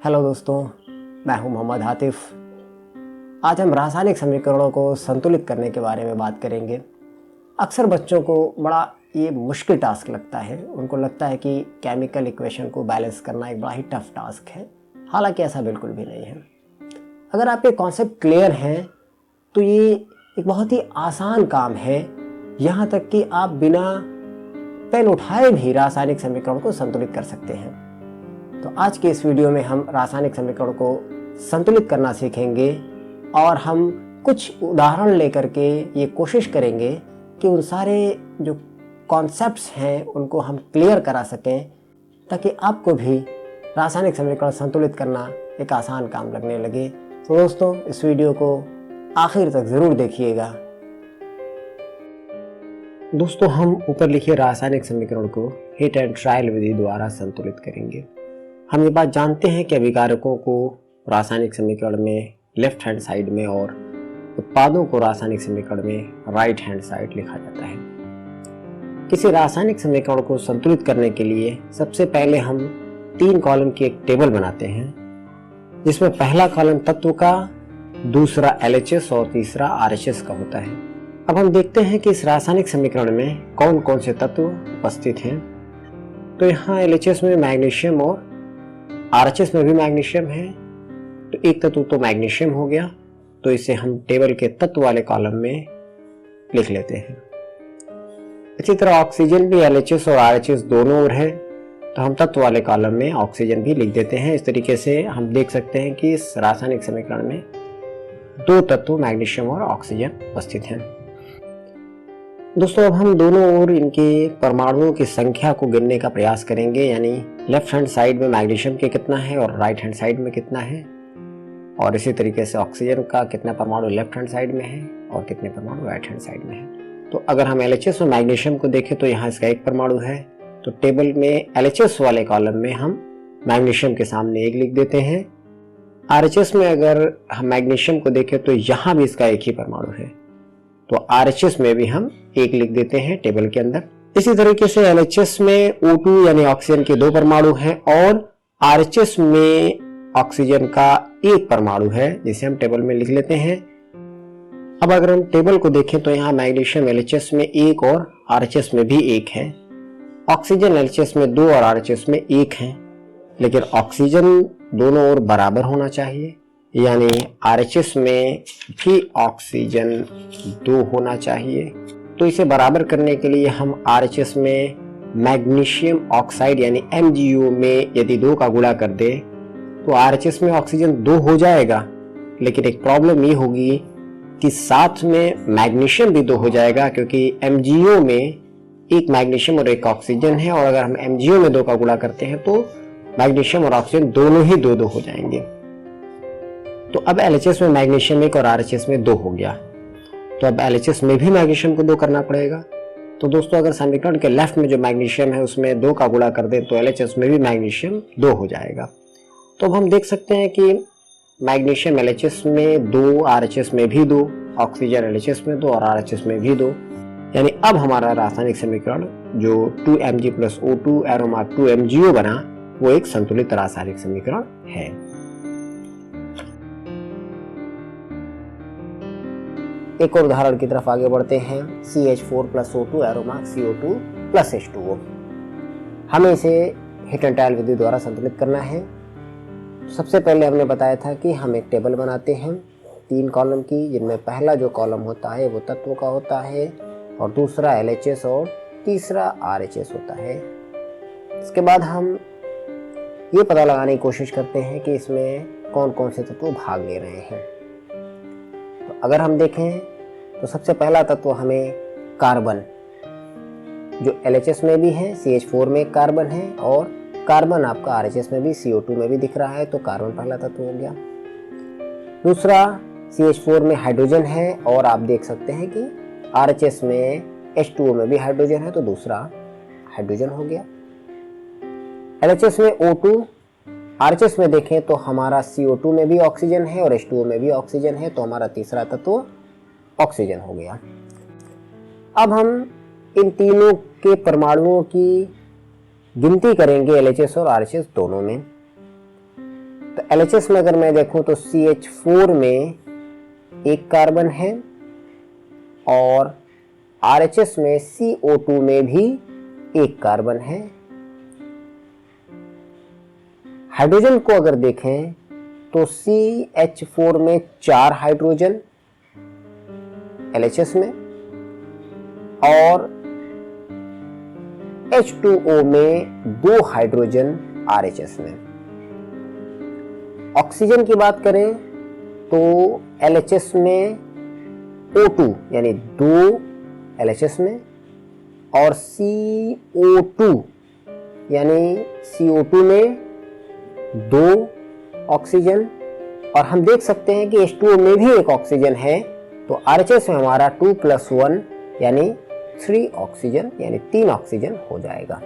Hello दोस्तों, मैं हूं मोहम्मद हातिफ। आज हम रासायनिक समीकरणों को संतुलित करने के बारे में बात करेंगे। अक्सर बच्चों को बड़ा ये मुश्किल टास्क लगता है। उनको लगता है कि केमिकल इक्वेशन को बैलेंस करना एक बड़ा ही टफ टास्क है। हालांकि ऐसा बिल्कुल भी नहीं है। अगर आपके कॉन्सेप्ट क्लियर हैं तो ये एक बहुत ही आसान काम है। यहाँ तक कि आप बिना पेन उठाए भी रासायनिक समीकरण को संतुलित कर सकते हैं। तो आज के इस वीडियो में हम रासायनिक समीकरण को संतुलित करना सीखेंगे और हम कुछ उदाहरण लेकर के ये कोशिश करेंगे कि उन सारे जो कॉन्सेप्ट्स हैं उनको हम क्लियर करा सकें, ताकि आपको भी रासायनिक समीकरण संतुलित करना एक आसान काम लगने लगे। तो दोस्तों, इस वीडियो को आखिर तक ज़रूर देखिएगा। दोस्तों, हम ऊपर लिखे रासायनिक समीकरण को हिट एंड ट्रायल विधि द्वारा संतुलित करेंगे। हम ये बात जानते हैं कि अभिकारकों को रासायनिक समीकरण में लेफ्ट हैंड साइड में और उत्पादों को रासायनिक समीकरण में राइट हैंड साइड लिखा जाता है। किसी रासायनिक समीकरण को संतुलित करने के लिए सबसे पहले हम 3 कॉलम की एक टेबल बनाते हैं, जिसमें पहला कॉलम तत्व का, दूसरा LHS और तीसरा RHS का होता है। अब हम देखते हैं कि इस रासायनिक समीकरण में कौन कौन से तत्व उपस्थित हैं। तो यहाँ LHS में मैग्नीशियम और RHS में भी मैग्नीशियम है, तो एक तत्व तो मैग्नीशियम हो गया, तो इसे हम टेबल के तत्व वाले कॉलम में लिख लेते हैं। इसी तरह ऑक्सीजन भी LHS और RHS दोनों ओर है, तो हम तत्व वाले कॉलम में ऑक्सीजन भी लिख देते हैं। इस तरीके से हम देख सकते हैं कि इस रासायनिक समीकरण में 2 तत्व मैग्नीशियम और ऑक्सीजन उपस्थित हैं। दोस्तों, अब हम दोनों ओर इनके परमाणुओं की संख्या को गिनने का प्रयास करेंगे, यानी लेफ्ट हैंड साइड में मैग्नीशियम के कितना है और राइट हैंड साइड में कितना है, और इसी तरीके से ऑक्सीजन का कितना परमाणु लेफ्ट हैंड साइड में है और कितने परमाणु राइट हैंड साइड में है। तो अगर हम LHS और मैग्नीशियम को देखें तो यहाँ इसका 1 परमाणु है, तो टेबल में LHS वाले कॉलम में हम मैग्नीशियम के सामने 1 लिख देते हैं। RHS में अगर हम मैग्नीशियम को देखें तो यहाँ भी इसका 1 ही परमाणु है, तो RHS में भी हम 1 लिख देते हैं टेबल के अंदर। इसी तरीके से LHS में O2 यानी ऑक्सीजन के 2 परमाणु हैं और RHS में ऑक्सीजन का 1 परमाणु है, जिसे हम टेबल में लिख लेते हैं। अब अगर हम टेबल को देखें तो यहाँ मैग्नीशियम LHS में 1 और RHS में भी 1 है। ऑक्सीजन LHS में 2 और RHS में 1 है, लेकिन ऑक्सीजन दोनों ओर बराबर होना चाहिए, यानी RHS में भी ऑक्सीजन 2 होना चाहिए। तो इसे बराबर करने के लिए हम RHS में मैग्नीशियम ऑक्साइड यानी MgO में यदि 2 का गुणा कर दे तो RHS में ऑक्सीजन 2 हो जाएगा, लेकिन एक प्रॉब्लम ये होगी कि साथ में मैग्नीशियम भी 2 हो जाएगा, क्योंकि MgO में 1 मैग्नीशियम और 1 ऑक्सीजन है, और अगर हम MgO में 2 का गुणा करते हैं तो मैग्नीशियम और ऑक्सीजन दोनों ही 2-2 हो जाएंगे। तो अब LHS में मैग्नीशियम 1 और RHS में 2 हो गया, तो अब LHS में भी मैग्नीशियम को 2 करना पड़ेगा। तो दोस्तों, अगर समीकरण के लेफ्ट में जो मैग्नीशियम है उसमें 2 का गुणा कर दें तो LHS में भी मैग्नीशियम 2 हो जाएगा। तो अब हम देख सकते हैं कि मैग्नीशियम LHS में 2, RHS में भी 2, ऑक्सीजन LHS में 2 और RHS में भी 2, यानी अब हमारा रासायनिक समीकरण जो 2Mg + O2 @ 2MgO बना, वो एक संतुलित रासायनिक समीकरण है। एक और उदाहरण की तरफ आगे बढ़ते हैं। CH4 + O2 CO2 + H2O। हमें इसे हिट एंड ट्रायल विधि द्वारा संतुलित करना है। सबसे पहले हमने बताया था कि हम एक टेबल बनाते हैं 3 कॉलम की, जिनमें पहला जो कॉलम होता है वो तत्व का होता है, और दूसरा LHS और तीसरा RHS होता है। इसके बाद हम ये पता लगाने की कोशिश करते हैं कि इसमें कौन कौन से तत्व भाग ले रहे हैं। तो अगर हम देखें तो सबसे पहला तत्व हमें कार्बन, जो LHS में भी है, CH4 में कार्बन है, और कार्बन आपका RHS में भी, CO2 में भी दिख रहा है, तो कार्बन पहला तत्व हो गया। दूसरा, CH4 में हाइड्रोजन है, और आप देख सकते हैं कि RHS में H2O में भी हाइड्रोजन है, तो दूसरा हाइड्रोजन हो गया। LHS में O2, RHS में देखें तो हमारा CO2 में भी ऑक्सीजन है और H2O में भी ऑक्सीजन है, तो हमारा तीसरा तत्व ऑक्सीजन हो गया। अब हम इन तीनों के परमाणुओं की गिनती करेंगे LHS और RHS दोनों में। तो LHS में अगर मैं देखूं तो CH4 में एक कार्बन है और RHS में CO2 में भी एक कार्बन है। हाइड्रोजन को अगर देखें तो CH4 में 4 हाइड्रोजन LHS में और H2O में 2 हाइड्रोजन RHS में। ऑक्सीजन की बात करें तो LHS में O2 यानी 2 LHS में और CO2 यानी CO2 में 2 ऑक्सीजन, और हम देख सकते हैं कि H2O में भी एक ऑक्सीजन है, तो RHS में हमारा 2 + 1 यानी 3 ऑक्सीजन यानी 3 ऑक्सीजन हो जाएगा।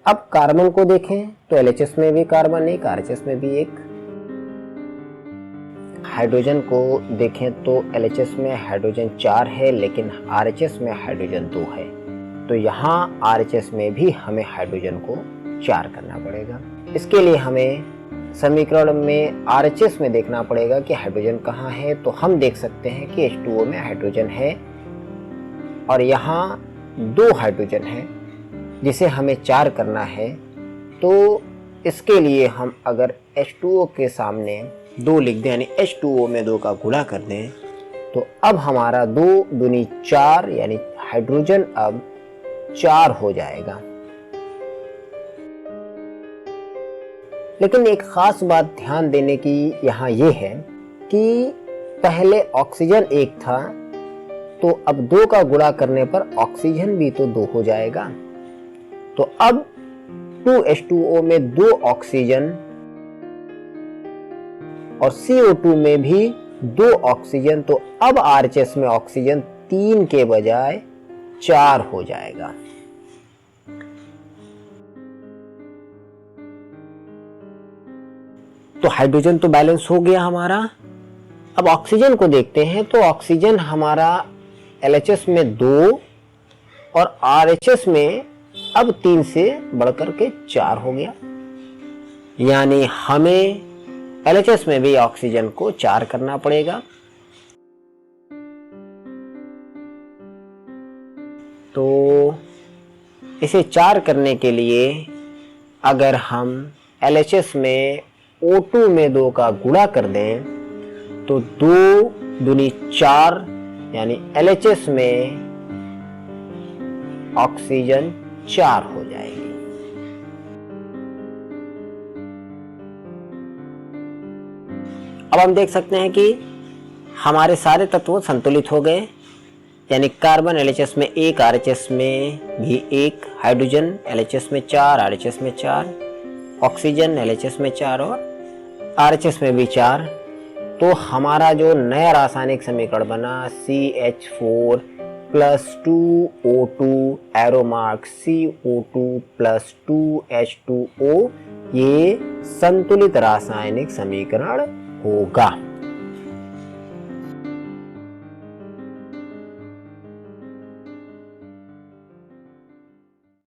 अब कार्बन को देखें तो LHS में भी कार्बन एक, RHS में भी एक। हाइड्रोजन को देखें तो LHS में हाइड्रोजन 4 है लेकिन RHS में हाइड्रोजन 2 है, तो यहाँ RHS में भी हमें हाइड्रोजन को 4 करना पड़ेगा। इसके लिए हमें समीकरण में RHS में देखना पड़ेगा कि हाइड्रोजन कहाँ है, तो हम देख सकते हैं कि H2O में हाइड्रोजन है और यहाँ 2 हाइड्रोजन है जिसे हमें 4 करना है। तो इसके लिए हम अगर H2O के सामने 2 लिख दें यानी H2O में 2 का गुणा कर दें, तो अब हमारा 2 दूनी 4 यानी हाइड्रोजन अब 4 हो जाएगा। लेकिन एक खास बात ध्यान देने की यहाँ ये है कि पहले ऑक्सीजन 1 था, तो अब 2 का गुणा करने पर ऑक्सीजन भी तो 2 हो जाएगा। तो अब 2H2O में 2 ऑक्सीजन और CO2 में भी 2 ऑक्सीजन, तो अब RHS में ऑक्सीजन 3 के बजाय 4 हो जाएगा। तो हाइड्रोजन तो बैलेंस हो गया हमारा। अब ऑक्सीजन को देखते हैं तो ऑक्सीजन हमारा LHS में 2 और RHS में अब 3 से बढ़कर के 4 हो गया, यानी हमें LHS में भी ऑक्सीजन को 4 करना पड़ेगा। तो इसे 4 करने के लिए अगर हम LHS में O2 में 2 का गुणा कर दें तो 2 दूनी 4 यानी LHS में ऑक्सीजन 4 हो जाएगी। अब हम देख सकते हैं कि हमारे सारे तत्व संतुलित हो गए, यानी कार्बन LHS में 1, RHS में भी 1, हाइड्रोजन LHS में 4, RHS में 4, ऑक्सीजन LHS में 4 और RHS में भी 4। तो हमारा जो नया रासायनिक समीकरण बना CH4 + 2O2 arrow mark CO2 + 2H2O, ये संतुलित रासायनिक समीकरण होगा।